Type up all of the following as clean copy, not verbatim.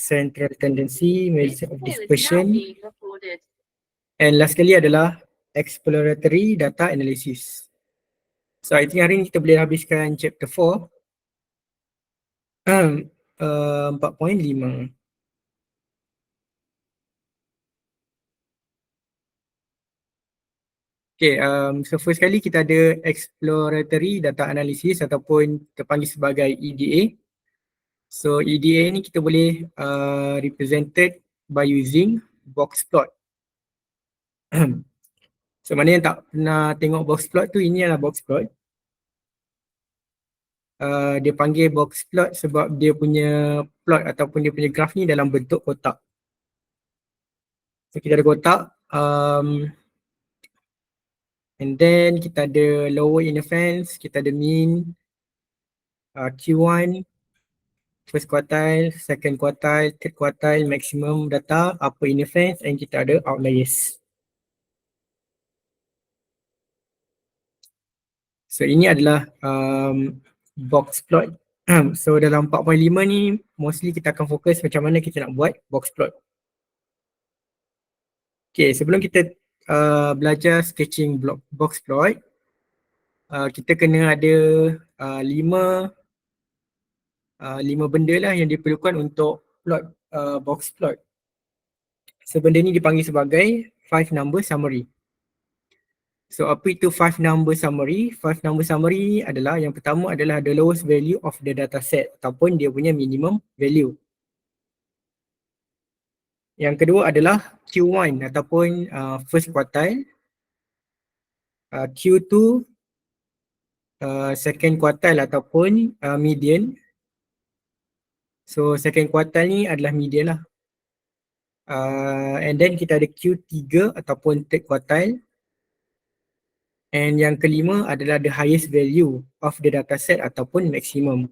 central tendency, measure of dispersion, and last kali adalah exploratory data analysis. So I think hari ni kita boleh habiskan chapter 4. 4.5. Okay, so first kali kita ada exploratory data analysis ataupun terpanggil sebagai EDA. So EDA ni kita boleh represented by using box plot. So mana yang tak pernah tengok box plot tu, ini adalah box plot. Dia panggil box plot sebab dia punya plot ataupun dia punya graph ni dalam bentuk kotak. So kita ada kotak, and then kita ada lower inner fence, kita ada mean, Q1, first quartile, second quartile, third quartile, maximum data, upper inner fence, and kita ada outliers. So ini adalah box plot. So dalam 4.5 ni mostly kita akan fokus macam mana kita nak buat box plot. Okay, sebelum kita belajar sketching box plot, kita kena ada 5 benda lah yang diperlukan untuk plot box plot. So benda ni dipanggil sebagai 5 number summary. So apa itu 5 number summary? 5 number summary adalah yang pertama adalah the lowest value of the data set ataupun dia punya minimum value. Yang kedua adalah Q1 ataupun first quartile, Q2 second quartile ataupun median. So second quartile ni adalah median lah. And then kita ada Q3 ataupun third quartile. And yang kelima adalah the highest value of the data set ataupun maximum.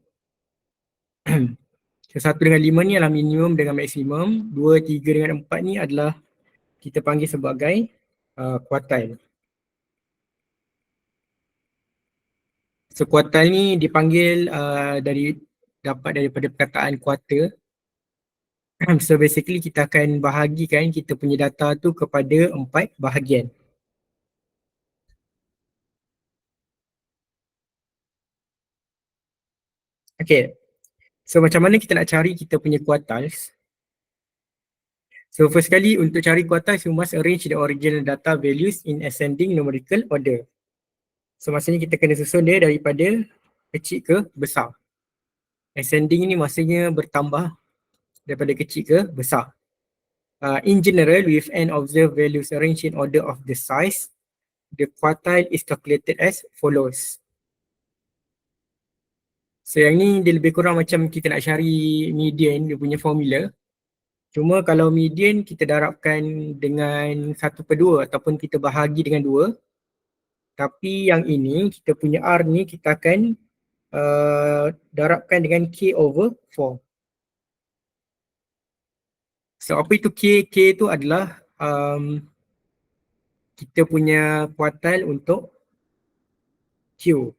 So 1 dengan 5 ni adalah minimum dengan maksimum. 2, 3 dengan 4 ni adalah kita panggil sebagai quartile. So quartile ni dipanggil dapat daripada perkataan quarter. So basically kita akan bahagikan kita punya data tu kepada 4 bahagian. Okay, so macam mana kita nak cari kita punya quartiles? So first kali untuk cari quartiles, you must arrange the original data values in ascending numerical order. So maksudnya kita kena susun dia daripada kecil ke besar. Ascending ni maksudnya bertambah daripada kecil ke besar. In general, with n observed values arranged in order of the size, the quartile is calculated as follows. So yang ni dia lebih kurang macam kita nak cari median, dia punya formula. Cuma kalau median kita darabkan dengan 1/2 ataupun kita bahagi dengan 2. Tapi yang ini kita punya R ni kita akan darabkan dengan K/4. So apa itu K? K itu adalah kita punya quartile untuk Q.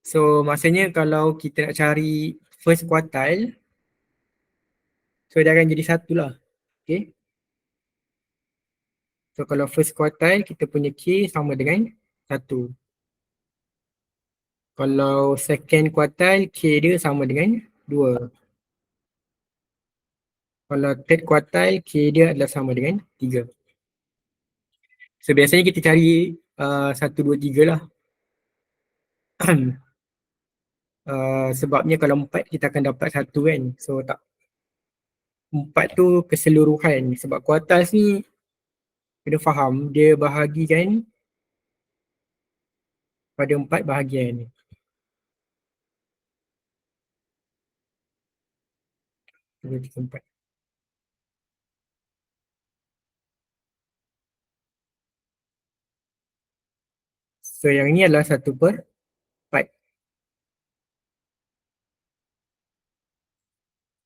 So maksudnya kalau kita nak cari first quartile, so dia akan jadi 1 lah. Okay. So kalau first quartile kita punya K sama dengan 1. Kalau second quartile K dia sama dengan 2. Kalau third quartile K dia adalah sama dengan 3. So biasanya kita cari 1, 2, 3 lah. Sebabnya kalau 4 kita akan dapat 1 kan. So tak, 4 tu keseluruhan. Sebab quartiles ni kena faham dia bahagikan pada 4 bahagian. So yang ni adalah 1/4.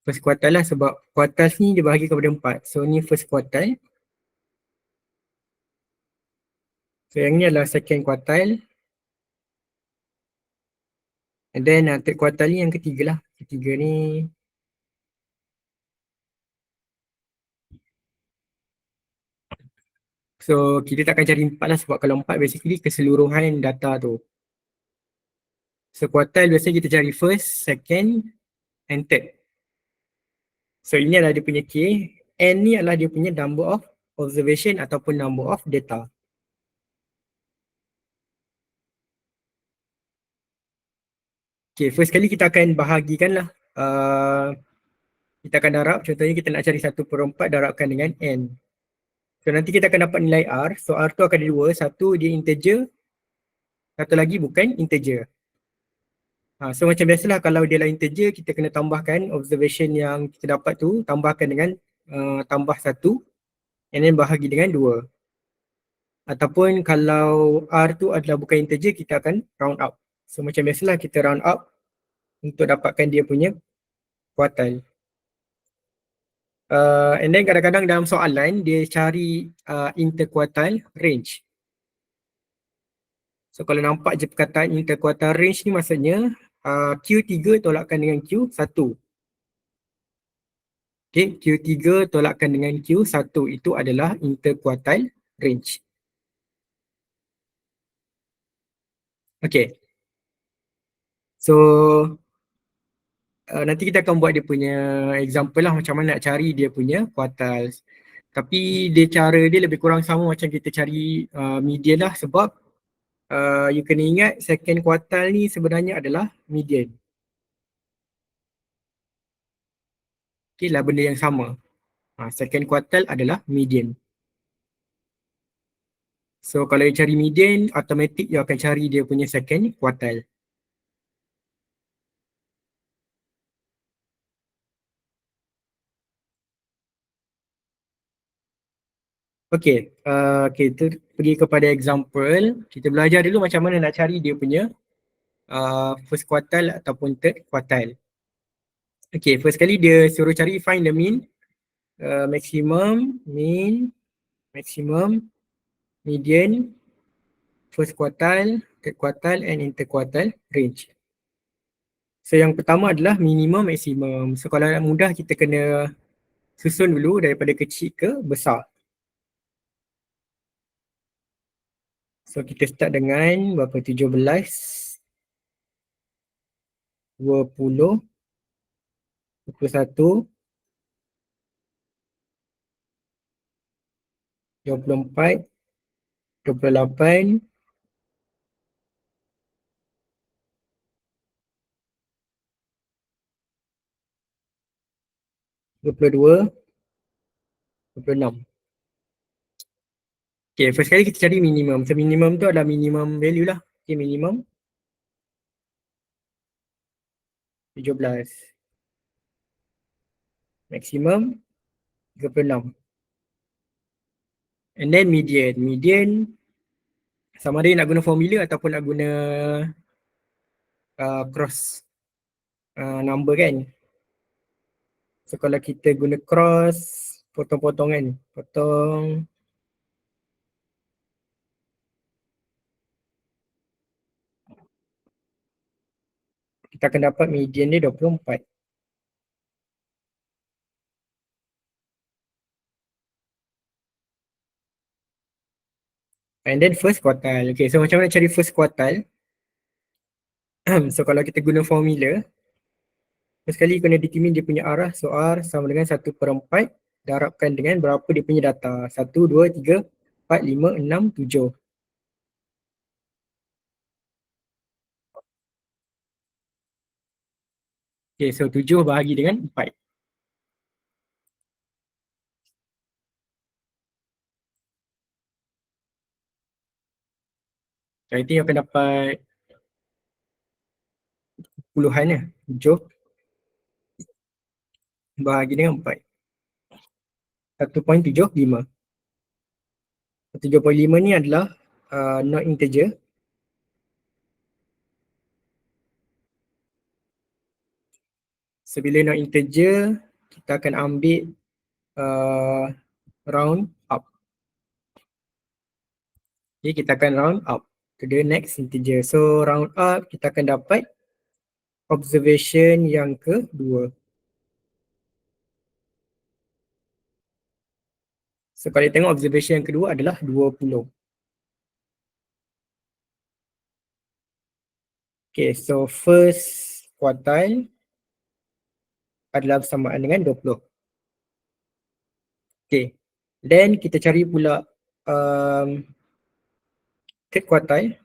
First quartile lah sebab quartiles ni dia bahagi kepada 4. So ni first quartile. So yang ni adalah second quartile. And then third quartile ni yang ketiga lah. Ketiga ni So kita tak akan cari 4 lah sebab kalau 4 basically keseluruhan data tu. So quartile biasanya kita cari first, second and third. So ini adalah dia punya K. N ni adalah dia punya number of observation ataupun number of data. Okay, first kali kita akan bahagikan lah. Kita akan darab, contohnya kita nak cari 1/4 darabkan dengan N. So nanti kita akan dapat nilai R. So R tu akan ada dua, satu dia integer, satu lagi bukan integer. So macam biasalah kalau dia lah integer, kita kena tambahkan observation yang kita dapat tu, tambahkan dengan tambah 1 and then bahagi dengan 2. Ataupun kalau R tu adalah bukan integer, kita akan round up. So macam biasalah kita round up untuk dapatkan dia punya quartile. And then kadang-kadang dalam soalan dia cari interquartile range. So kalau nampak je perkataan interquartile range ni maksudnya Q3 tolakkan dengan Q1. Okay, Q3 tolakkan dengan Q1 itu adalah interquartile range. Okay. So nanti kita akan buat dia punya example lah macam mana nak cari dia punya quartiles. Tapi dia cara dia lebih kurang sama macam kita cari median lah sebab you kena ingat second quartile ni sebenarnya adalah median. Okay lah benda yang sama. Second quartile adalah median. So kalau you cari median, automatic you akan cari dia punya second quartile. Okay, kita pergi kepada example. Kita belajar dulu macam mana nak cari dia punya first quartile ataupun third quartile. Okay, first kali dia suruh cari find the mean, maximum, mean, maximum, median, first quartile, third quartile and interquartile range. So yang pertama adalah minimum, maximum. So kalau nak mudah kita kena susun dulu daripada kecil ke besar. So kita start dengan berapa? 17, 20, 21, 24, 28, 22, 26. Okay, first kali kita cari minimum. So minimum tu adalah minimum value lah. Okay, minimum 17. Maximum 36. And then median. Median sama ada nak guna formula ataupun nak guna cross number kan. So kalau kita guna cross, potong-potong kan. Potong. Kita akan dapat median dia 24. And then first quartile. Okay, so macam mana cari first quartile? So kalau kita guna formula, first kali kena determine dia punya arah. So R sama dengan 1/4 darabkan dengan berapa dia punya data. 1, 2, 3, 4, 5, 6, 7. Okay, so 7 bahagi dengan 4. So I think akan dapat puluhan lah. 7 bahagi dengan 4. 1.75. 7.5 ni adalah not integer. So bila not integer, kita akan ambil round up. Okay, kita akan round up to the next integer. So round up, kita akan dapat observation yang kedua. So kalau tengok observation yang kedua adalah 20. Okay, so first quartile adalah bersamaan dengan 20. Okay, then kita cari pula third quartile.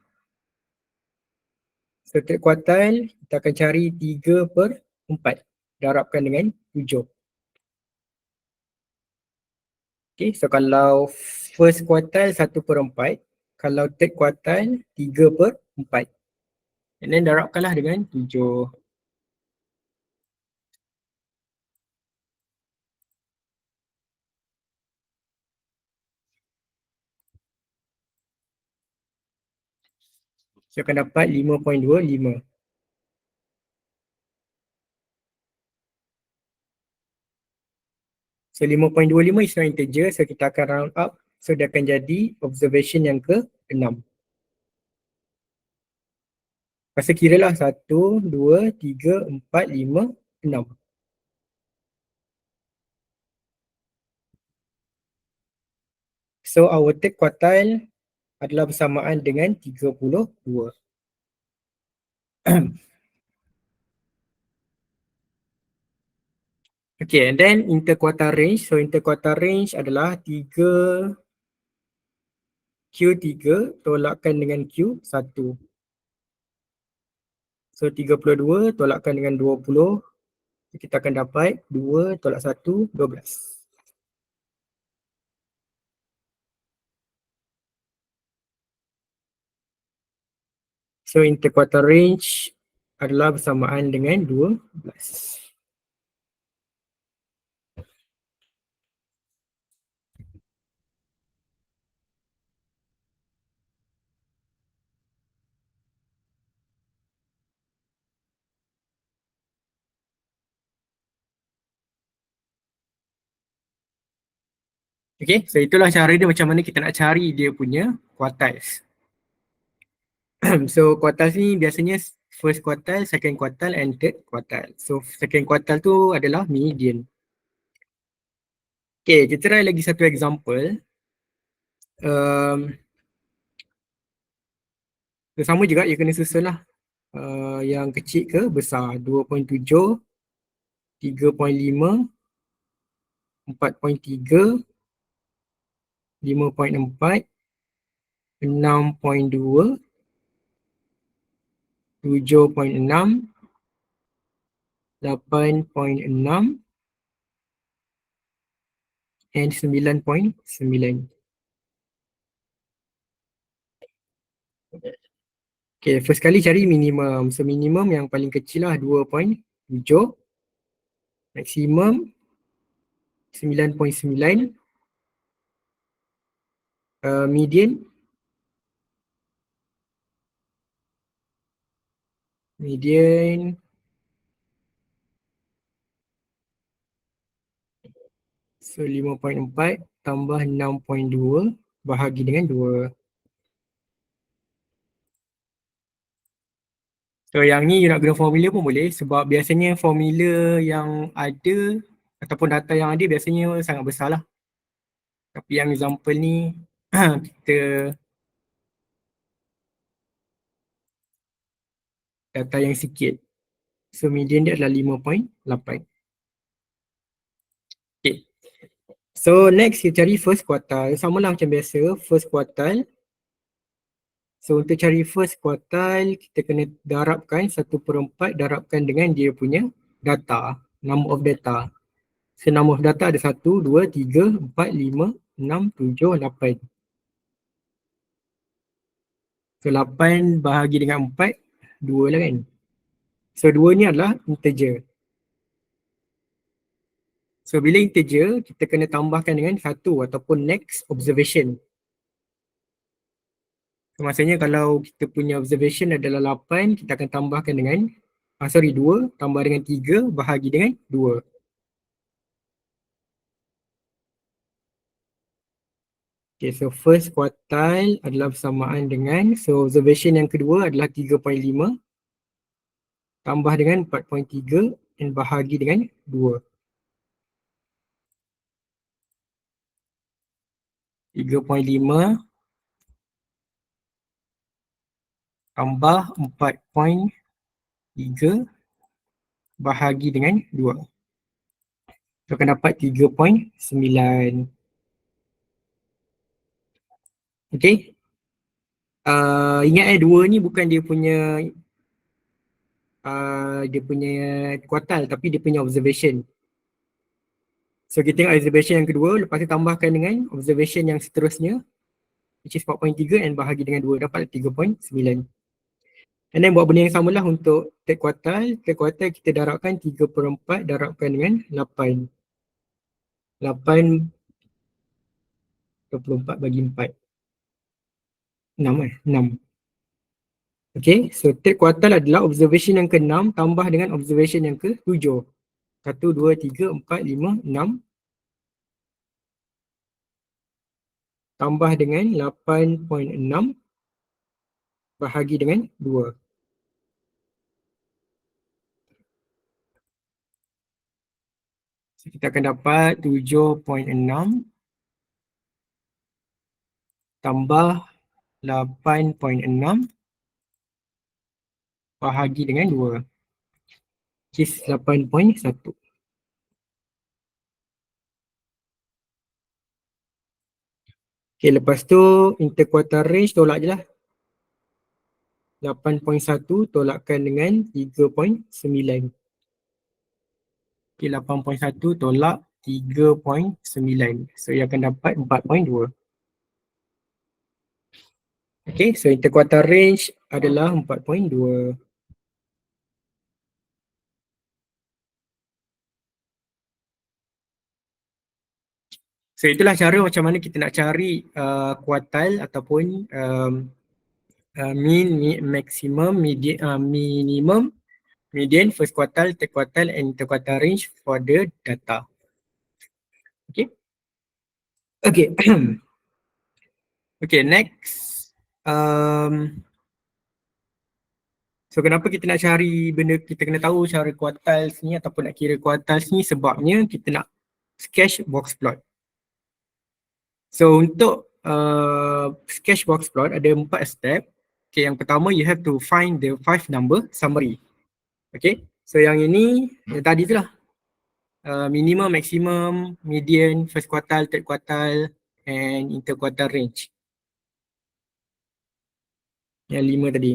So third quartile kita akan cari 3/4. Darabkan dengan 7. Okay, so kalau first quartile 1/4, kalau third quartile 3/4. And then darabkanlah dengan 7. So akan dapat 5.25. So 5.25 is not integer, so kita akan round up. So dia akan jadi observation yang ke-6. Masa kira lah 1, 2, 3, 4, 5, 6. So our third quartile adalah bersamaan dengan 32. Okay, and then interquartile range. So interquartile range adalah 3 Q3 tolakkan dengan Q1. So 32 tolakkan dengan 20. Kita akan dapat 2 tolak 1, 12. So interquartile range adalah bersamaan dengan 12. Okay, so itulah cara dia macam mana kita nak cari dia punya quartiles. So quartiles ni biasanya first quartile, second quartile and third quartile. So second quartile tu adalah median. Okay, kita try lagi satu example. Sama juga, ia kena susun lah. Yang kecil ke besar, 2.7, 3.5, 4.3, 5.4, 6.2, 7.6, 8.6 and 9.9. Okay, first kali cari minimum. So minimum yang paling kecil lah 2.7, maksimum 9.9, median so 5.4 tambah 6.2 bahagi dengan 2. So yang ni you nak guna formula pun boleh, sebab biasanya formula yang ada ataupun data yang ada biasanya sangat besar lah. Tapi yang example ni kita data yang sikit. So median dia adalah 5.8. Okay. So next kita cari first quartile. Sama lah macam biasa, first quartile. So untuk cari first quartile, kita kena darabkan 1/4 darabkan dengan dia punya data, number of data. So number of data ada 1, 2, 3, 4, 5, 6, 7, 8. So 8 bahagi dengan 4, 2 lah kan. So 2 ni adalah integer. So bila integer, kita kena tambahkan dengan 1 ataupun next observation. So, maksudnya kalau kita punya observation adalah 8, kita akan tambahkan dengan 2 tambah dengan 3 bahagi dengan 2. Okay, so first quartile adalah bersamaan dengan, so observation yang kedua adalah 3.5 tambah dengan 4.3 dan bahagi dengan 2. 3.5 tambah 4.3 bahagi dengan 2. So akan dapat 3.9. Okay. Ingat 2 ni bukan dia punya kuartal, tapi dia punya observation. So kita tengok observation yang kedua, lepas tu tambahkan dengan observation yang seterusnya, which is 4.3 and bahagi dengan 2, dapat 3.9. And then buat benda yang samalah untuk third quartile. Third quartile kita darabkan 3/4 darabkan dengan 8. 8 24 bagi 4. 6 6. Okay, so third quartile adalah observation yang ke-6 tambah dengan observation yang ke-7. 1, 2, 3, 4, 5, 6 tambah dengan 8.6 bahagi dengan 2. So, kita akan dapat 7.6 tambah 8.6 bahagi dengan 2. Which is 8.1. Okay, lepas tu interquartile range tolak je lah. 8.1 tolakkan dengan 3.9. Okay, 8.1 tolak 3.9. So, ia akan dapat 4.2. Okay, so interquartile range adalah 4.2. So, itulah cara macam mana kita nak cari quartile ataupun mean, maximum, minimum, median, first quartile, third quartile and interquartile range for the data. Okay. Okay. Okay, next. So kenapa kita nak cari benda, kita kena tahu cara quartiles ni ataupun nak kira quartiles ni, sebabnya kita nak sketch box plot. So untuk sketch box plot ada 4 step. Okay, yang pertama you have to find the 5 number summary. Okay, so yang ini yang tadi tu lah. Minimum, maximum, median, first quartile, third quartile and interquartile range. Yang 5 tadi.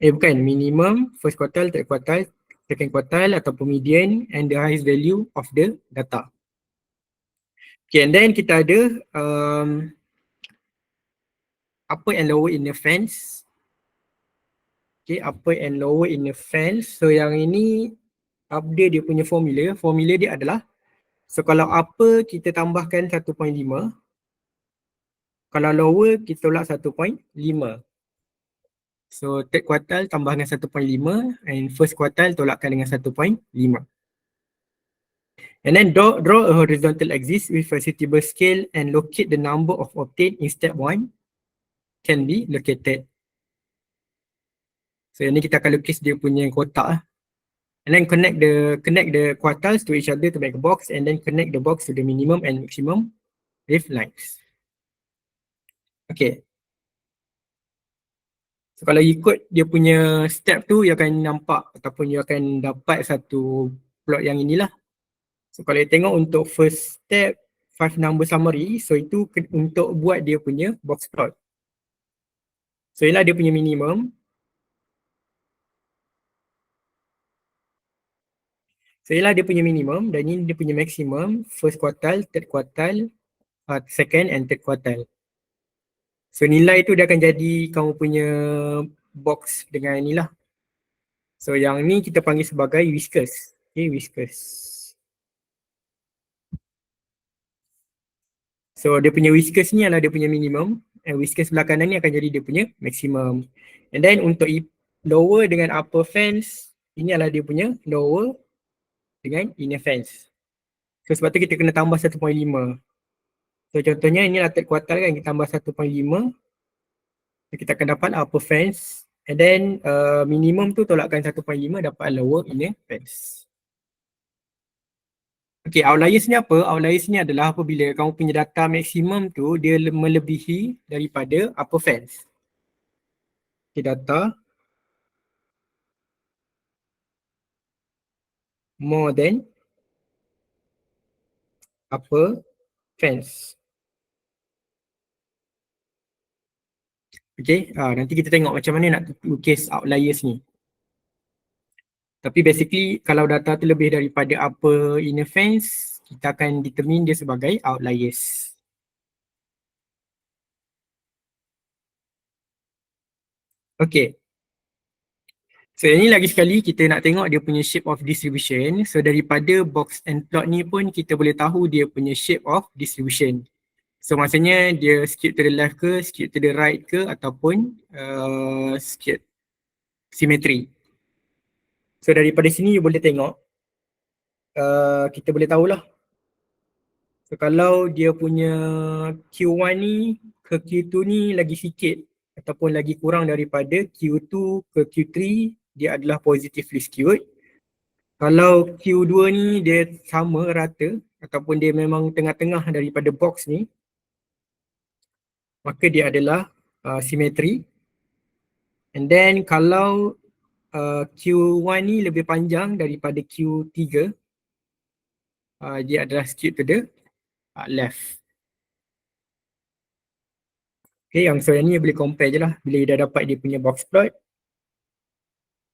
Bukan, minimum, first quartile, third quartile, second quartile ataupun median and the highest value of the data. Okay, and then kita ada upper and lower inner fence. Okay, upper and lower inner fence. So yang ini update dia punya formula. Formula dia adalah, so kalau upper kita tambahkan 1.5, kalau lower kita tolak 1.5. So third quartile tambah dengan 1.5 and first quartile tolakkan dengan 1.5. And then draw a horizontal axis with a suitable scale and locate the number of obtained in step 1 can be located. So ini kita akan lukis dia punya kotak lah. And then connect the quartiles to each other to make a box and then connect the box to the minimum and maximum with lines. Okay. So kalau ikut dia punya step tu, you akan nampak ataupun you akan dapat satu plot yang inilah. So kalau you tengok untuk first step 5 number summary, so itu untuk buat dia punya box plot. So inilah dia punya minimum. So inilah dia punya minimum dan ini dia punya maximum, first quartile, third quartile, second and third quartile. So nilai tu dia akan jadi kamu punya box dengan inilah. So yang ni kita panggil sebagai whiskers. Okay, whiskers. So dia punya whiskers ni adalah dia punya minimum and whiskers sebelah kanan ni akan jadi dia punya maximum. And then untuk lower dengan upper fence, ini adalah dia punya lower dengan inner fence. So sebab tu kita kena tambah 1.5. So contohnya inilah third quartile kan, kita tambah 1.5. So, kita akan dapat upper fence and then minimum tu tolakkan 1.5 dapat lower inner fence. Okay, outliers ni apa? Outliers ni adalah apabila kamu punya data maksimum tu dia melebihi daripada upper fence. Okay, data more than upper fence. Okay, nanti kita tengok macam mana nak lukis outliers ni. Tapi basically kalau data tu lebih daripada upper inner fence, kita akan determine dia sebagai outliers. Okay. So ini lagi sekali kita nak tengok dia punya shape of distribution. So daripada box and plot ni pun kita boleh tahu dia punya shape of distribution. So maksudnya dia skewed to the left ke, skewed to the right ke ataupun skewed symmetry. So daripada sini you boleh tengok kita boleh tahulah. So kalau dia punya Q1 ni ke Q2 ni lagi sikit ataupun lagi kurang daripada Q2 ke Q3, dia adalah positively skewed. Kalau Q2 ni dia sama rata ataupun dia memang tengah-tengah daripada box ni, maka dia adalah simetri. And then kalau Q1 ni lebih panjang daripada Q3, dia adalah skewed to the left. Okay, yang so yang ni boleh compare je lah bila dah dapat dia punya box plot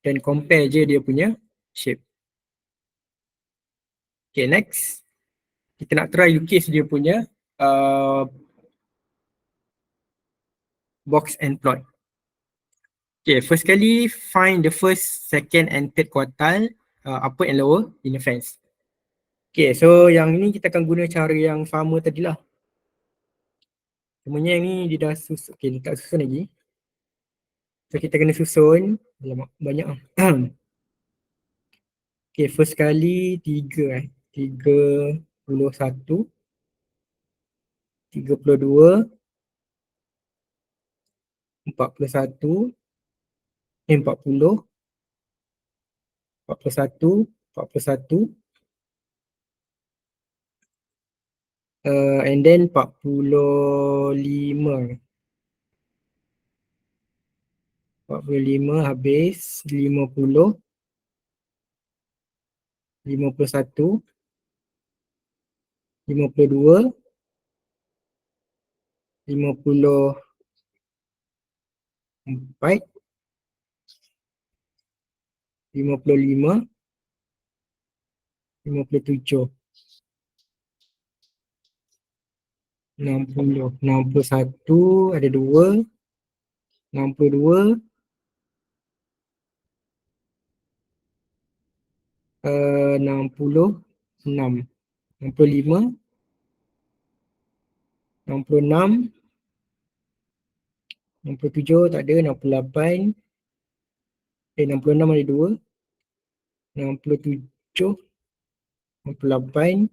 dan compare je dia punya shape. Okay, next. Kita nak try lukis dia punya box and plot. Okay, first kali find the first, second and third quartile upper and lower inner fence. Okay, so yang ni kita akan guna cara yang sama tadilah. Semuanya ni dia dah susun, okay dia tak susun lagi. So kita kena susun, banyak lah. Okay, first kali 3 31, 32, 41, 40, 41, 41, and then 45. 45 habis, 50, 51, 52, 54, 55, 57, 60, 61, ada 2, 62, 66, 65, 66, 67 tak ada, 68, 66 ada 2, 67, 68,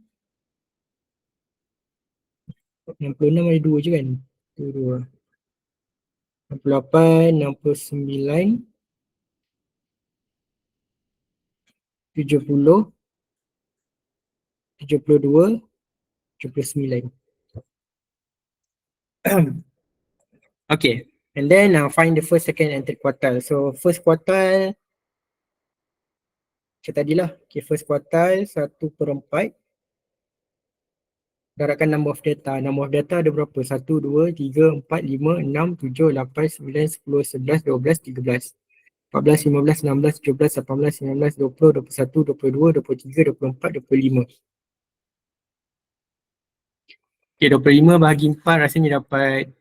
66 ada 2 je kan? 2, 68, 69, 70, 72, 79. Okay, and then find the first, second and third quartile. So first quartile macam tadilah. Okay, first quartile 1/4. Darabkan number of data. Number of data ada berapa? 1, 2, 3, 4, 5, 6, 7, 8, 9, 10, 11, 12, 13, 14, 15, 16, 17, 18, 19, 20, 21, 22, 23, 24, 25. Okay, 25 bahagi 4 rasanya dapat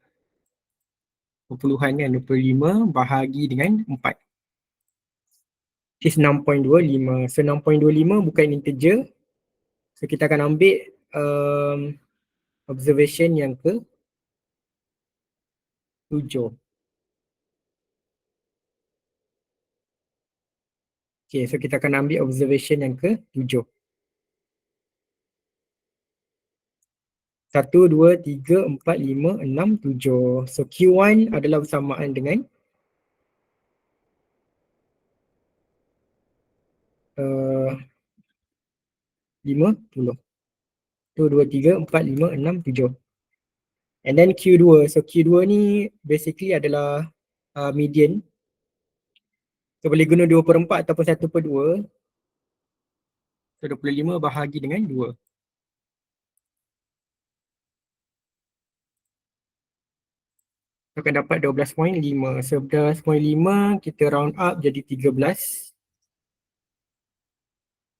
perpuluhan kan. 25 bahagi dengan 4. Is 6.25. So 6.25 bukan integer. So kita akan ambil observation yang ke 7. Okay, so kita akan ambil observation yang ke 7. 1, 2, 3, 4, 5, 6, 7. So Q1 adalah bersamaan dengan 50. Tu 2, 3, 4, 5, 6, 7. And then Q2. So Q2 ni basically adalah median. So boleh guna 2/4 ataupun 1/2. So 25 bahagi dengan 2. So akan dapat 12.5. 11.5 kita round up jadi 13.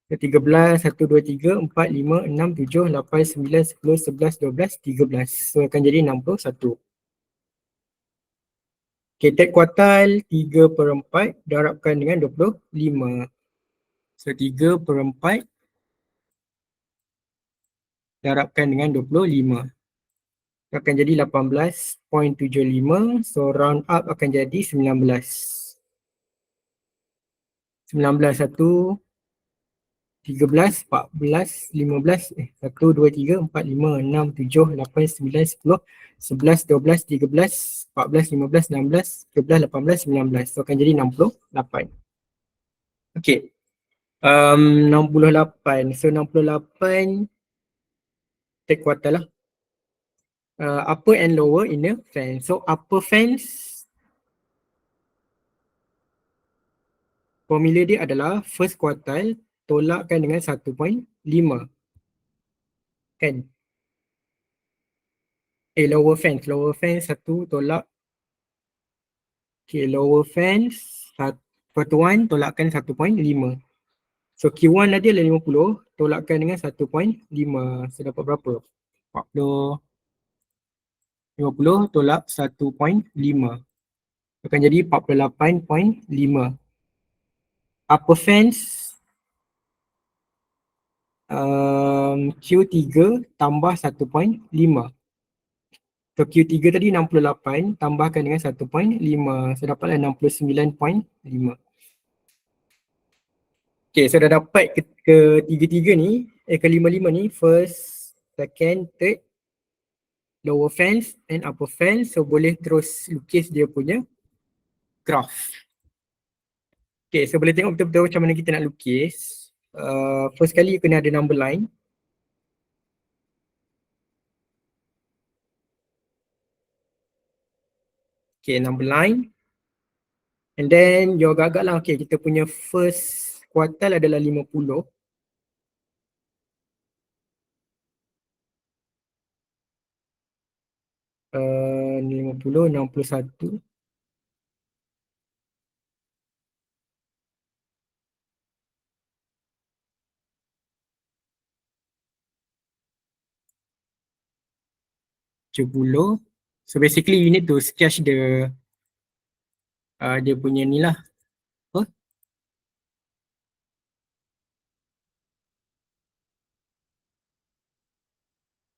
So 13, 1, 2, 3, 4, 5, 6, 7, 8, 9, 10, 11, 12, 13. So akan jadi 61. Okay, third quartile 3/4 darabkan dengan 25. So 3/4 darabkan dengan 25. Akan jadi 18.75. So round up akan jadi 19. 19, 1, 13, 14, 15, 1, 2, 3, 4, 5, 6, 7, 8, 9, 10, 11, 12, 13, 14, 15, 16, 17, 18, 19. So akan jadi 68. Okay. 68. So 68 third quartile lah. Upper and lower inner fence. So upper fence, formula dia adalah first quartile tolakkan dengan 1.5. Kan? Lower fence. Lower fence 1 tolak. Okay, lower fence quarter 1 tolakkan 1.5. So Q1 tadi adalah 50, tolakkan dengan 1.5. So dapat berapa? 40. 50 tolak 1.5. Akan jadi 48.5. Upper fence Q3 tambah 1.5. So Q3 tadi 68 tambahkan dengan 1.5. So dapatlah 69.5. Okay, so dah dapat ketiga-tiga ni, kelima-lima ni, first, second, third, lower fence and upper fence. So boleh terus lukis dia punya graph. Okay, so boleh tengok betul-betul macam mana kita nak lukis. First kali kena ada number line. Okay, number line. And then you agak-agak lah, okay, kita punya first quartile adalah 50. 50, 61. So basically you need to sketch the dia punya ni lah. Apa?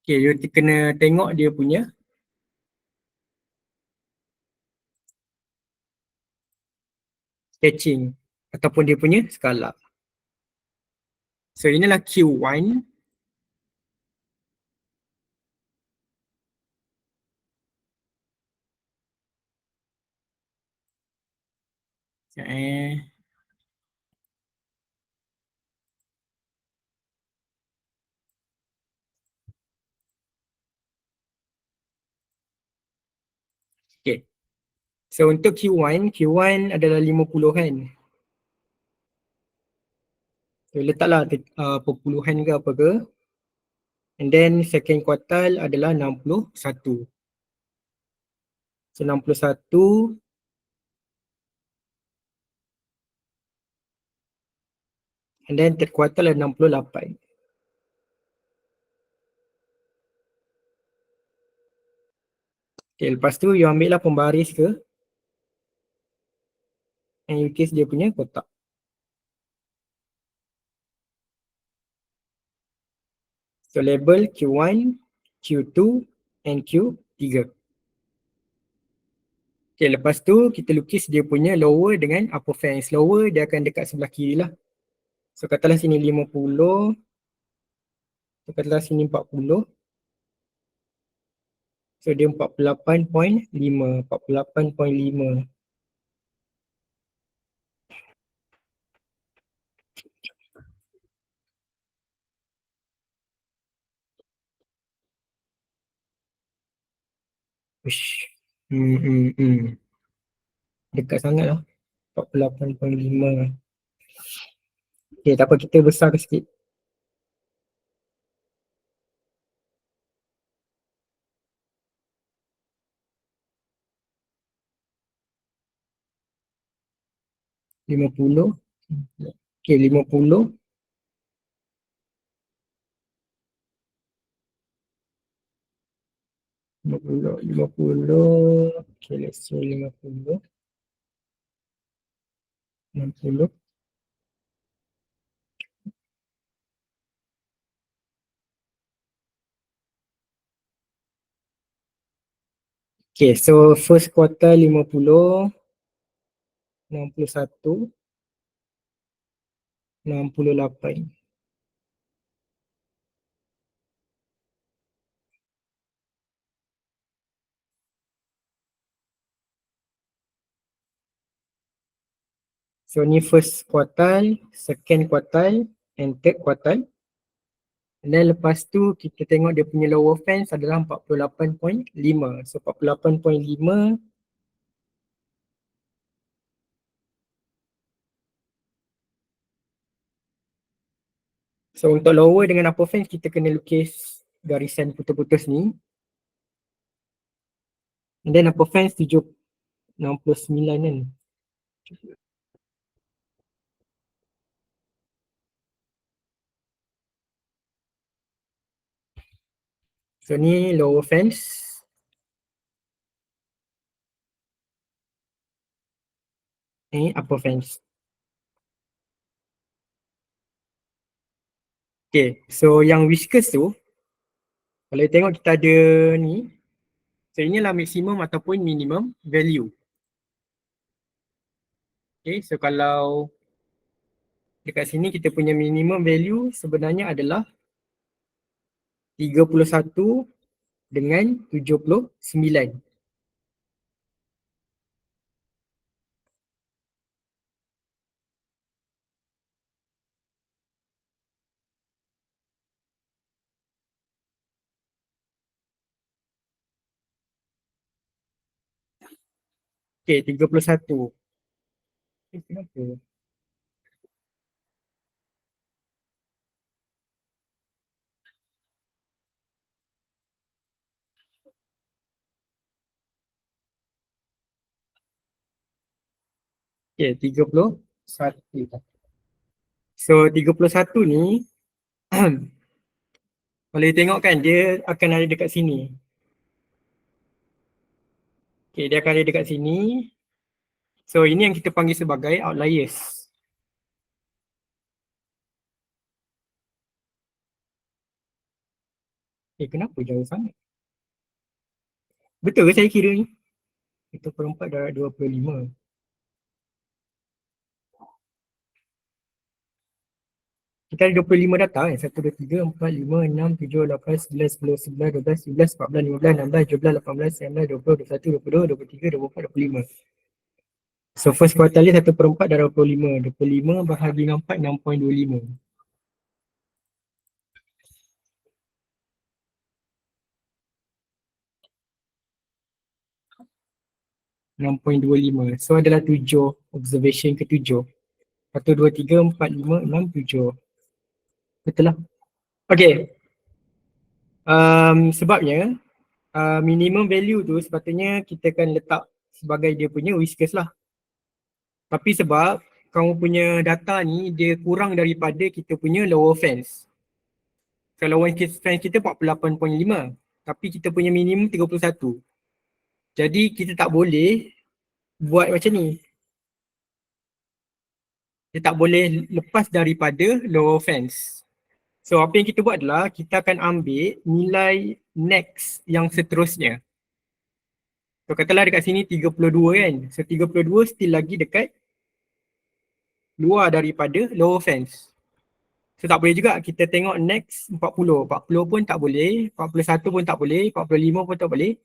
Okay, you kena tengok dia punya sketching ataupun dia punya skala. So inilah Q1. Okay. So untuk Q1 adalah 50 kan. So letaklah perpuluhan ke apa ke. And then second quartile adalah 61. So 61. And then third quartile adalah 68. Okay, lepas tu you ambil lah pembaris ke. And you case dia punya kotak. So label Q1, Q2 and Q3. Okay, lepas tu kita lukis dia punya lower dengan upper fence. Lower dia akan dekat sebelah kiri lah. So katalah sini 50. So katalah sini 40. So dia 48.5. 48.5. Ush. Dekat sangat lah. 48.5. Okay, tak apa, kita besarkan sikit. 50. Okay, 50. 50. Okay, let's say 50. 60. Okay, so first quarter 50, 61, 68. So ni first quartile, second quartile and third quartile. Dan lepas tu kita tengok dia punya lower fence adalah 48.5. So 48.5. So untuk lower dengan upper fence kita kena lukis garisan putus-putus ni. And then upper fence 69 kan. So ni lower fence. Ni upper fence. Okay, so yang whiskers tu, kalau tengok kita ada ni, so inilah maksimum ataupun minimum value. Okay, so kalau dekat sini kita punya minimum value sebenarnya adalah 31 dengan 79. Okay, 31. Kenapa? Okay, 31. So 31 ni, kalau tengok kan dia akan ada dekat sini. Okay, dia akan ada dekat sini. So ini yang kita panggil sebagai outliers. Kenapa jauh sangat? Betul ke saya kira ni? 1/4 darab 25. Kita ada 25 data kan? 1, 2, 3, 4, 5, 6, 7, 8, 9, 10, 11, 12, 13, 14, 15, 16, 17, 18, 19, 20, 21, 22, 23, 24, 25. So first quarter ni 1/4 darab 25. 25 bahagi 4, 6.25. 6.25. So adalah 7 observation ke-7. 1, 2, 3, 4, 5, 6, 7. Betul lah. Okay. Sebabnya minimum value tu sepatutnya kita akan letak sebagai dia punya whiskers lah. Tapi sebab kamu punya data ni dia kurang daripada kita punya lower fence. Kalau lower fence kita 48.5 tapi kita punya minimum 31. Jadi kita tak boleh buat macam ni. Dia tak boleh lepas daripada lower fence. So apa yang kita buat adalah kita akan ambil nilai next yang seterusnya. So katalah dekat sini 32 kan. So 32 still lagi dekat luar daripada lower fence. So tak boleh juga kita tengok next 40. 40 pun tak boleh, 41 pun tak boleh, 45 pun tak boleh.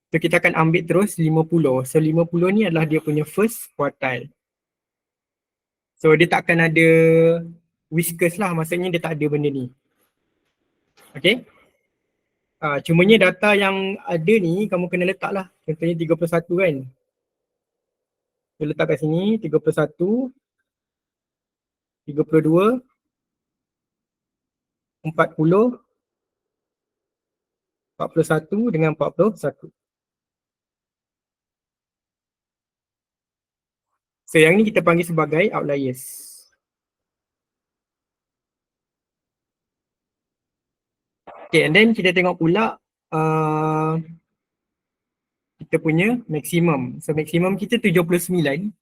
So kita akan ambil terus 50. So 50 ni adalah dia punya first quartile. So dia tak akan ada whiskers lah, maksudnya dia tak ada benda ni. Okay. Cumanya data yang ada ni kamu kena letak lah. Contohnya 31 kan. Kita letak kat sini 31, 32, 40, 41 dengan 41. So yang ni kita panggil sebagai outliers. Okay, and then kita tengok pula kita punya maksimum. So maksimum kita 79.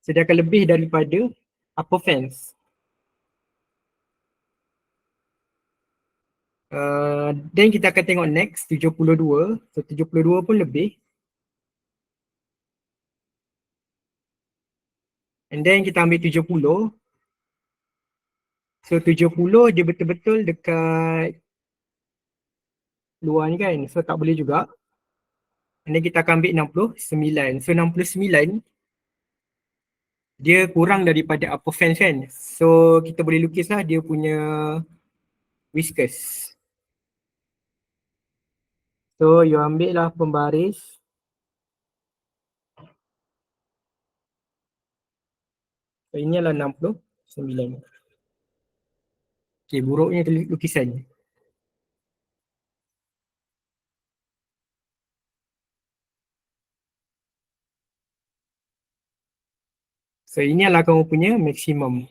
So dia akan lebih daripada upper fence. Then kita akan tengok next 72. So 72 pun lebih. And then kita ambil 70. So 70 dia betul-betul dekat luar ni kan. So tak boleh juga. And then kita akan ambil 69. So 69 dia kurang daripada upper fence kan. So kita boleh lukislah dia punya whiskers. So you ambil lah pembaris. So ini adalah 69. Okay, buruknya lukisan. So ini adalah kamu punya maksimum.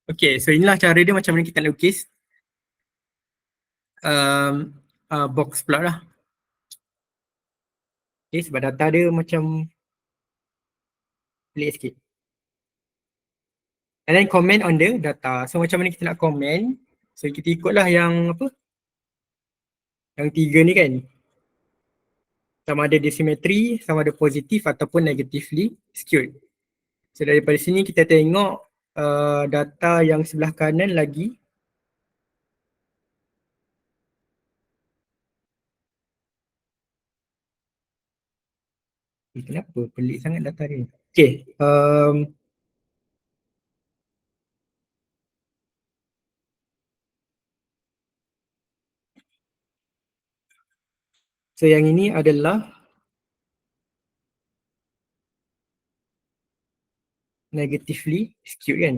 Okay, so inilah cara dia macam mana kita lukis box pula lah. Okay, sebab data dia macam pelik sikit. And then comment on the data. So macam mana kita nak comment? So kita ikutlah yang apa? Yang 3 ni kan. Sama ada dia simetri, sama ada positif ataupun negatively skewed. So daripada sini kita tengok data yang sebelah kanan lagi. Kenapa pelik sangat data dia? Okay. So yang ini adalah negatively skewed kan.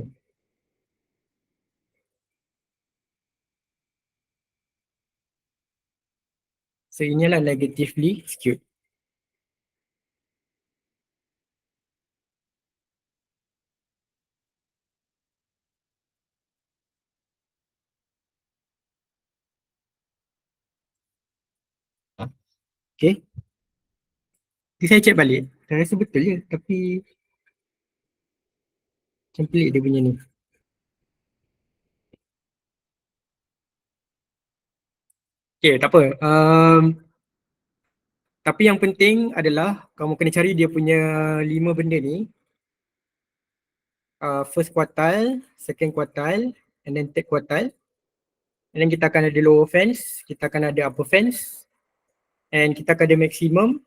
So ini adalah negatively skewed. Okay. Jadi saya cek balik. Saya rasa betul je tapi macam pelik dia punya ni. Okay, tak apa. Tapi yang penting adalah kamu kena cari dia punya 5 benda ni. First quartile, second quartile, and then third quartile. And then kita akan ada lower fence, kita akan ada upper fence, and kita akan ada maximum,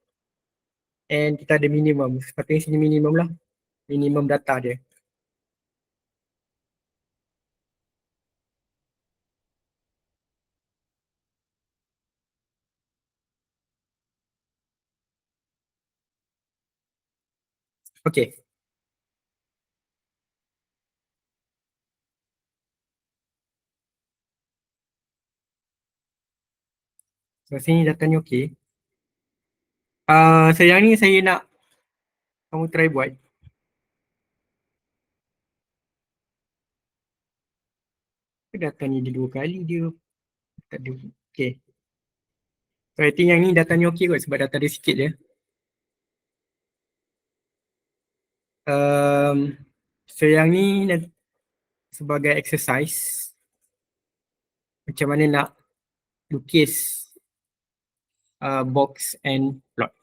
and kita ada minimum. Sepatutnya sini minimum lah. Minimum data dia. Okay. So sini datanya okay. So yang ni saya nak kamu try buat. Datanya dia 2 kali dia tak ada. Okay. So I think yang ni datanya okay kot sebab data dia sikit je. So yang ni sebagai exercise. macam mana nak lukis box and plot.